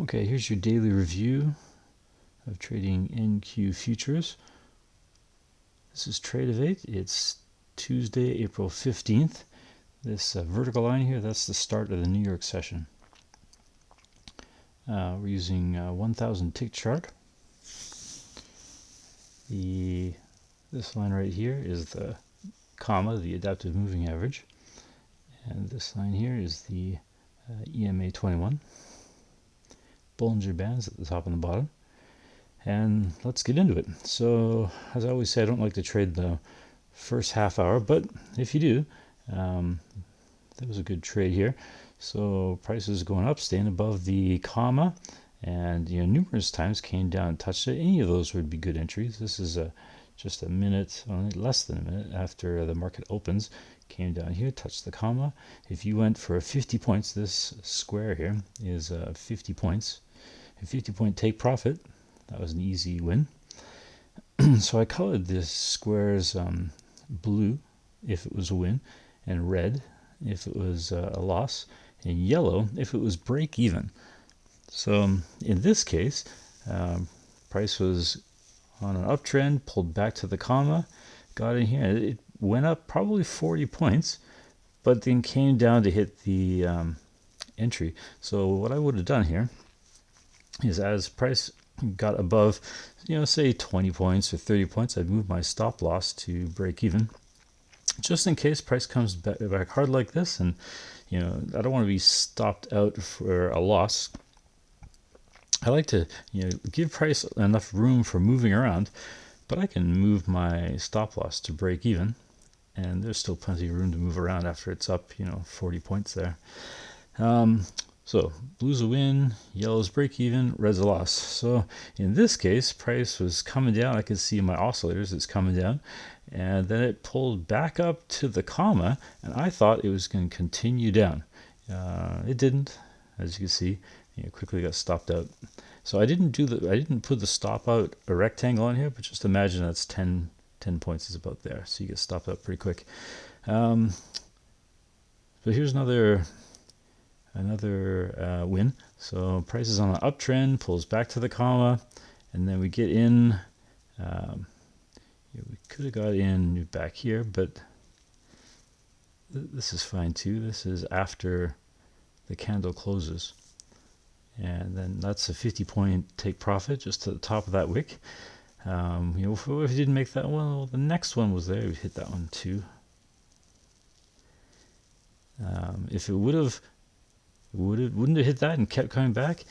Okay, here's your daily review of trading NQ futures. This is Tradovate. It's Tuesday, April 15th. This vertical line here, that's the start of the New York session. We're using 1000 tick chart. This line right here is the comma, the adaptive moving average. And this line here is the EMA 21. Bollinger Bands at the top and the bottom. And let's get into it. So, as I always say, I don't like to trade the first half hour, but if you do, that was a good trade here. So prices going up, staying above the comma, and numerous times came down and touched it. Any of those would be good entries. This is just a minute, only less than a minute after the market opens, came down here, touched the comma. If you went for 50 points, this square here is 50 points. A 50-point take profit. That was an easy win. So I colored this squares blue if it was a win, and red if it was a loss, and yellow if it was break even. So in this case, price was on an uptrend, pulled back to the comma, got in here. It went up probably 40 points, but then came down to hit the entry. So what I would have done here is, as price got above, say 20 points or 30 points, I'd move my stop loss to break even, just in case price comes back hard like this. And I don't want to be stopped out for a loss. I like to give price enough room for moving around, but I can move my stop loss to break even, and there's still plenty of room to move around after it's up 40 points there. So blue's a win, yellow's break even, red's a loss. So in this case, price was coming down. I could see in my oscillators it's coming down, and then it pulled back up to the comma, and I thought it was going to continue down. It didn't, as you can see. It quickly got stopped out. So I didn't put the stop out a rectangle on here, but just imagine that's 10 points is about there. So you get stopped out pretty quick. So here's another win. So price is on an uptrend, pulls back to the comma, and then we get in. We could have got in back here, but this is fine too. This is after the candle closes, and then that's a 50-point take profit just to the top of that wick. If we didn't make that one, well, the next one was there. We hit that one too. If it wouldn't have hit that and kept coming back,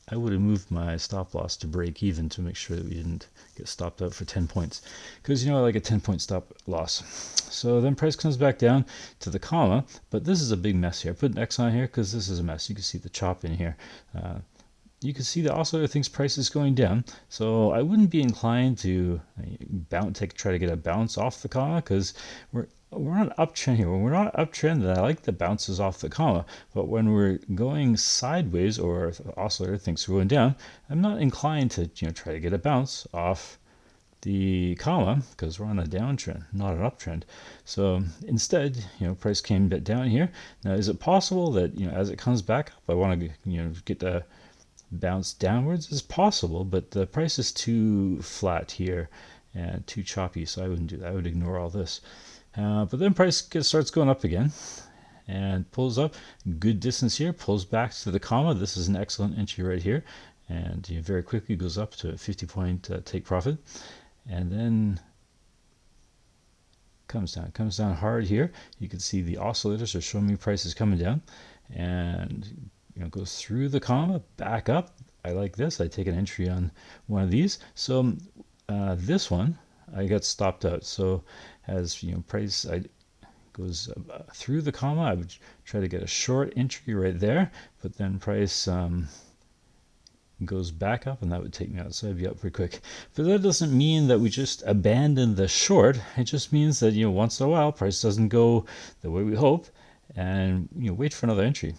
I would have moved my stop loss to break even to make sure that we didn't get stopped out for 10 points. Because I like a 10-point stop loss. So then price comes back down to the comma, but this is a big mess here. I put an X on here because this is a mess. You can see the chop in here. You can see the oscillator thinks price is going down, so I wouldn't be inclined to try to get a bounce off the comma, because we're on an uptrend here. When we're not uptrend, then I like the bounces off the comma. But when we're going sideways, or the oscillator thinks we're going down, I'm not inclined to try to get a bounce off the comma, because we're on a downtrend, not an uptrend. So instead, price came down here. Now, is it possible that as it comes back up, I want to get a bounce downwards? Is possible, but the price is too flat here and too choppy, so I wouldn't do that. I would ignore all this. But then price starts going up again and pulls up good distance here, pulls back to the comma. This is an excellent entry right here, and very quickly goes up to a 50-point take profit, and then comes down hard here. You can see the oscillators are showing me prices coming down, and goes through the comma, back up. I like this. I take an entry on one of these. So this one, I got stopped out. So as price goes through the comma, I would try to get a short entry right there, but then price goes back up, and that would take me out, so I'd be up pretty quick. But that doesn't mean that we just abandon the short. It just means that once in a while price doesn't go the way we hope, and wait for another entry.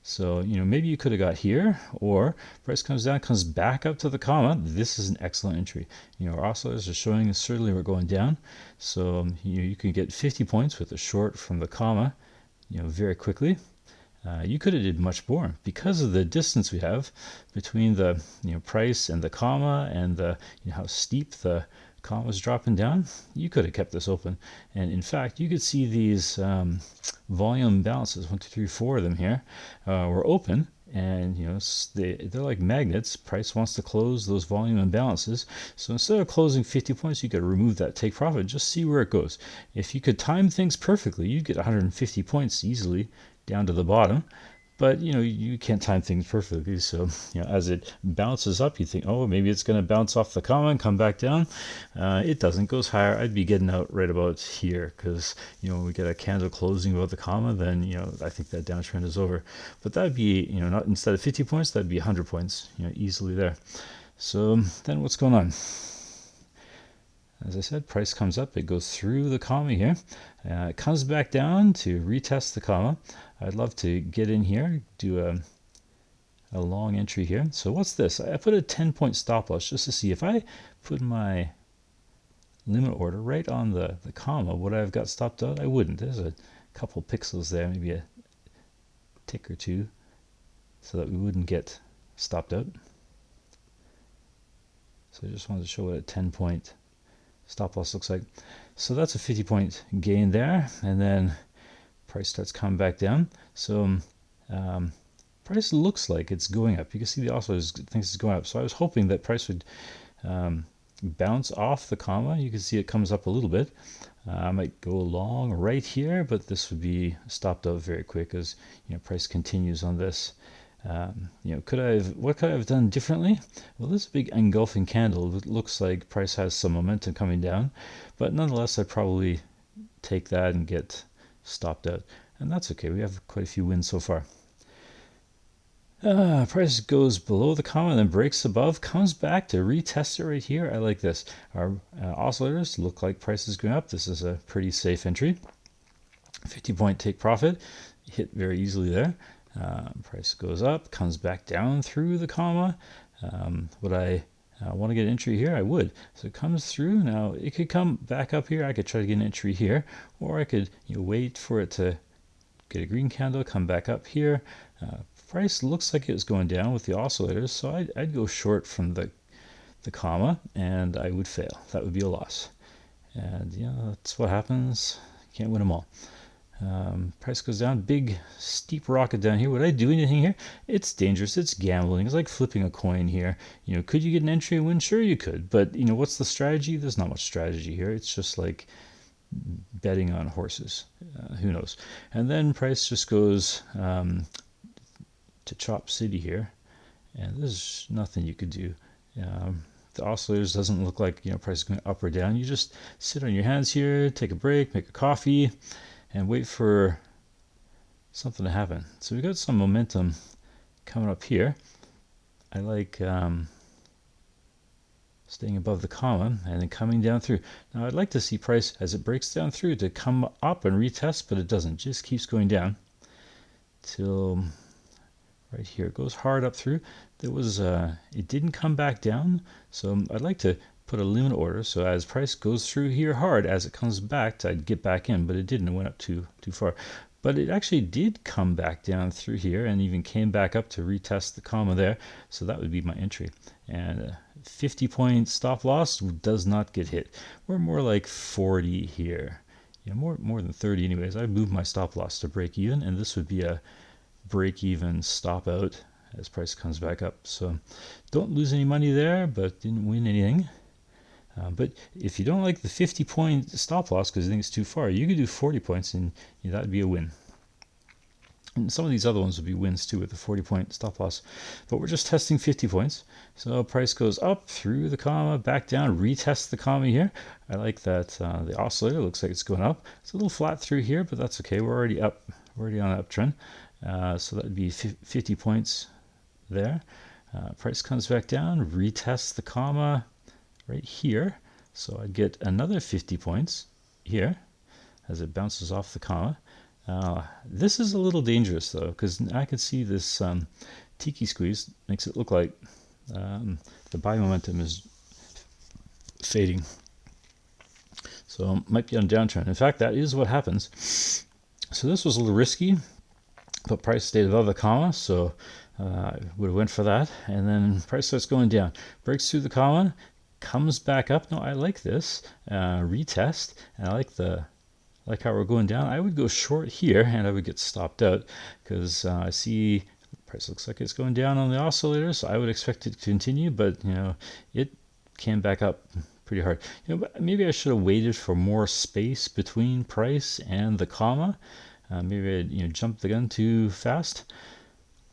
So maybe you could have got here, or price comes down, comes back up to the comma. This is an excellent entry. Our oscillators are showing us certainly we're going down, so you can get 50 points with a short from the comma very quickly. you could have did much more because of the distance we have between the price and the comma, and the how steep the comma was dropping down. You could have kept this open, and in fact you could see these volume balances, 1 2 3 4 of them here, were open, and they're like magnets. Price wants to close those volume imbalances, so instead of closing 50 points, you could remove that take profit, just see where it goes. If you could time things perfectly, you'd get 150 points easily down to the bottom. But you can't time things perfectly, so as it bounces up, you think, oh, maybe it's going to bounce off the comma and come back down. It doesn't, goes higher. I'd be getting out right about here, because when we get a candle closing above the comma, then I think that downtrend is over. But that'd be not, instead of 50 points, that'd be 100 points, easily there. So then what's going on? As I said, price comes up, it goes through the comma here, it comes back down to retest the comma. I'd love to get in here, do a long entry here. So what's this? I put a 10-point stop loss just to see if I put my limit order right on the comma, would I have got stopped out? I wouldn't. There's a couple pixels there, maybe a tick or two, so that we wouldn't get stopped out. So I just wanted to show what a 10-point stop loss looks like. So that's a 50-point gain there, and then price starts coming back down. So price looks like it's going up. You can see the oscillator thinks it's going up. So I was hoping that price would bounce off the comma. You can see it comes up a little bit. I might go long right here, but this would be stopped out very quick as price continues on this. What could I have done differently? Well, this big engulfing candle, it looks like price has some momentum coming down, but nonetheless, I'd probably take that and get stopped out, and that's okay. We have quite a few wins so far. Price goes below the comma and then breaks above, comes back to retest it right here. I like this. Our oscillators look like price is going up. This is a pretty safe entry. 50-point take profit, hit very easily there. Price goes up, comes back down through the comma. Would I want to get an entry here? I would. So it comes through. Now it could come back up here. I could try to get an entry here, or I could wait for it to get a green candle, come back up here. Price looks like it was going down with the oscillators, so I'd go short from the comma, and I would fail. That would be a loss. And that's what happens. You can't win them all. Price goes down, big steep rocket down here. Would I do anything here? It's dangerous. It's gambling. It's like flipping a coin here. Could you get an entry and win? Sure, you could. But what's the strategy? There's not much strategy here. It's just like betting on horses. Who knows? And then price just goes to Chop City here, and there's nothing you could do. The oscillators doesn't look like price is going up or down. You just sit on your hands here, take a break, make a coffee, and wait for something to happen. So we got some momentum coming up here. I like staying above the comma and then coming down through. Now I'd like to see price as it breaks down through to come up and retest, but it doesn't. It just keeps going down till right here. It goes hard up through. There was it didn't come back down, so I'd like to put a limit order, so as price goes through here hard, as it comes back, I'd get back in, but it didn't. It went up too far. But it actually did come back down through here and even came back up to retest the comma there, so that would be my entry. And 50-point stop loss does not get hit. We're more like 40 here. More than 30 anyways. I moved my stop loss to break even, and this would be a break even stop out as price comes back up. So don't lose any money there, but didn't win anything. But if you don't like the 50-point stop loss because you think it's too far, you could do 40 points and that would be a win. And some of these other ones would be wins too with the 40-point stop loss. But we're just testing 50 points. So price goes up through the comma, back down, retest the comma here. I like that the oscillator looks like it's going up. It's a little flat through here, but that's okay. We're already up. We're already on an uptrend. So that would be 50 points there. Price comes back down, retests the comma right here, so I'd get another 50 points here as it bounces off the comma. This is a little dangerous though, because I can see this tiki squeeze makes it look like the buy momentum is fading, so it might be on a downtrend. In fact, that is what happens. So this was a little risky. but price stayed above the comma, so I would have went for that. And then price starts going down, breaks through the comma, comes back up. No, I like this retest, and I like how we're going down. I would go short here, and I would get stopped out because I see the price looks like it's going down on the oscillator, so I would expect it to continue, but it came back up pretty hard. But maybe I should have waited for more space between price and the comma. Maybe I jumped the gun too fast.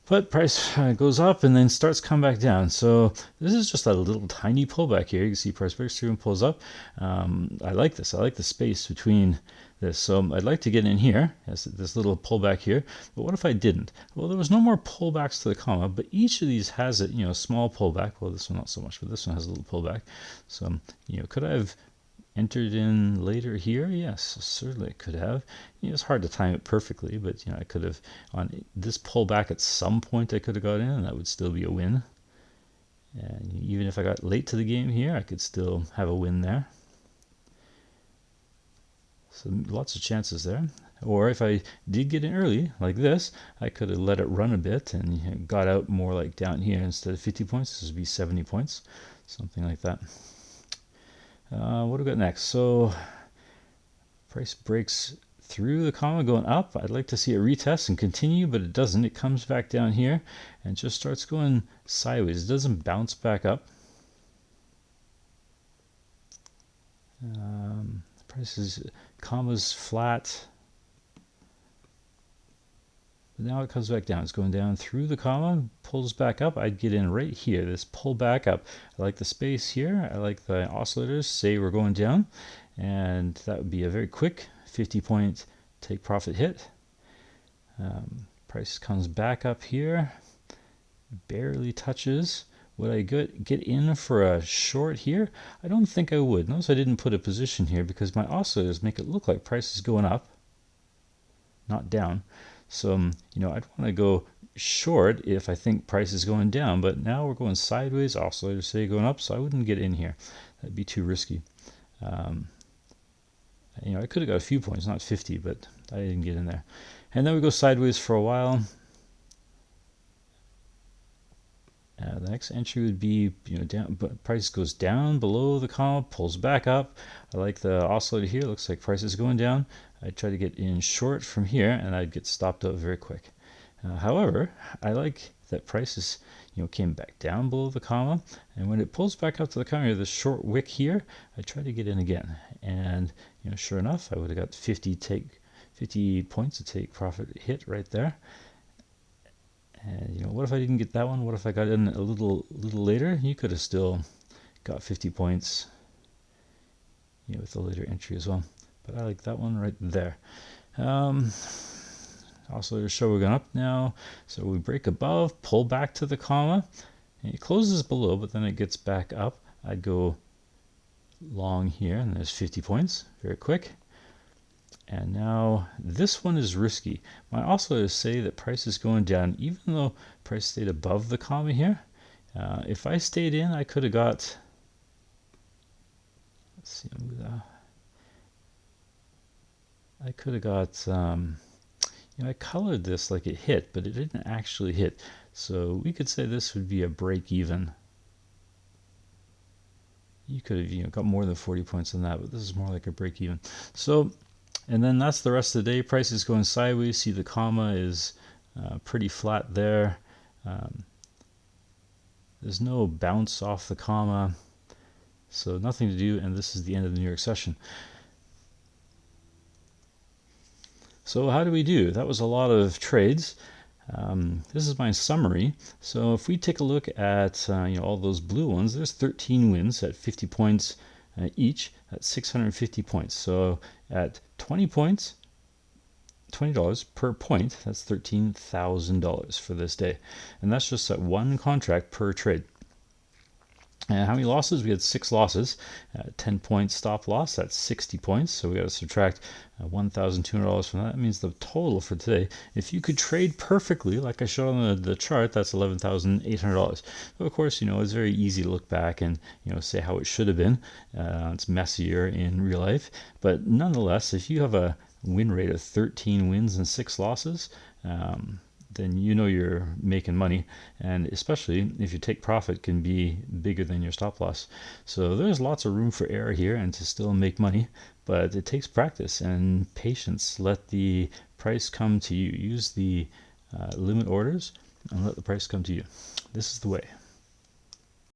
But price goes up and then starts come back down. So this is just a little tiny pullback here. You can see price breaks through and pulls up. I like this. I like the space between this. So I'd like to get in here, as this little pullback here. But what if I didn't? Well, there was no more pullbacks to the comma, but each of these has a small pullback. Well, this one not so much, but this one has a little pullback. So could I have entered in later here? Yes, certainly could have. It's hard to time it perfectly, but I could have on this pullback at some point I could have got in, and that would still be a win. And even if I got late to the game here, I could still have a win there. So lots of chances there. Or if I did get in early, like this, I could have let it run a bit and got out more like down here. Instead of 50 points, this would be 70 points, something like that. What do we got next? So price breaks through the comma going up. I'd like to see it retest and continue, but it doesn't. It comes back down here and just starts going sideways. It doesn't bounce back up. Price is comma's flat. But now it comes back down. It's going down through the comma, pulls back up. I'd get in right here, this pull back up. I like the space here. I like the oscillators. Say we're going down. And that would be a very quick 50-point take profit hit. Price comes back up here. Barely touches. Would I get in for a short here? I don't think I would. Notice I didn't put a position here because my oscillators make it look like price is going up, not down. So, I'd want to go short if I think price is going down, but now we're going sideways. Oscillators say going up, so I wouldn't get in here. That'd be too risky. I could have got a few points, not 50, but I didn't get in there. And then we go sideways for a while. The next entry would be, down, but price goes down below the comma, pulls back up. I like the oscillator here. Looks like price is going down. I'd try to get in short from here, and I'd get stopped out very quick. However, I like that prices, came back down below the comma, and when it pulls back up to the comma, this short wick here, I try to get in again. And sure enough, I would have got 50 points to take profit hit right there. And what if I didn't get that one? What if I got in a little later? You could have still got 50 points, with the later entry as well. But I like that one right there. Also, to show we're going up now. So we break above, pull back to the comma, and it closes below, but then it gets back up. I'd go long here, and there's 50 points, very quick. And now this one is risky. My oscillators say that price is going down, even though price stayed above the comma here. If I stayed in, I could have got, let's see, I could have got, I colored this like it hit, but it didn't actually hit. So we could say this would be a break even. You could have, got more than 40 points on that, but this is more like a break even. So, and then that's the rest of the day. Price is going sideways. See the comma is pretty flat there. There's no bounce off the comma. So nothing to do, and this is the end of the New York session. So how do we do? That was a lot of trades. This is my summary. So if we take a look at all those blue ones, there's 13 wins at 50 points each. That's 650 points. So at 20 points, $20 per point, that's $13,000 for this day. And that's just at one contract per trade. And how many losses? We had 6 losses. 10 point stop loss, that's 60 points. So we got to subtract $1,200 from that. That means the total for today, if you could trade perfectly, like I showed on the chart, that's $11,800. But of course, it's very easy to look back and, say how it should have been. It's messier in real life. But nonetheless, if you have a win rate of 13 wins and 6 losses, then you know you're making money, and especially if you take profit can be bigger than your stop loss. So there's lots of room for error here and to still make money, but it takes practice and patience. Let the price come to you. Use the limit orders and let the price come to you. This is the way.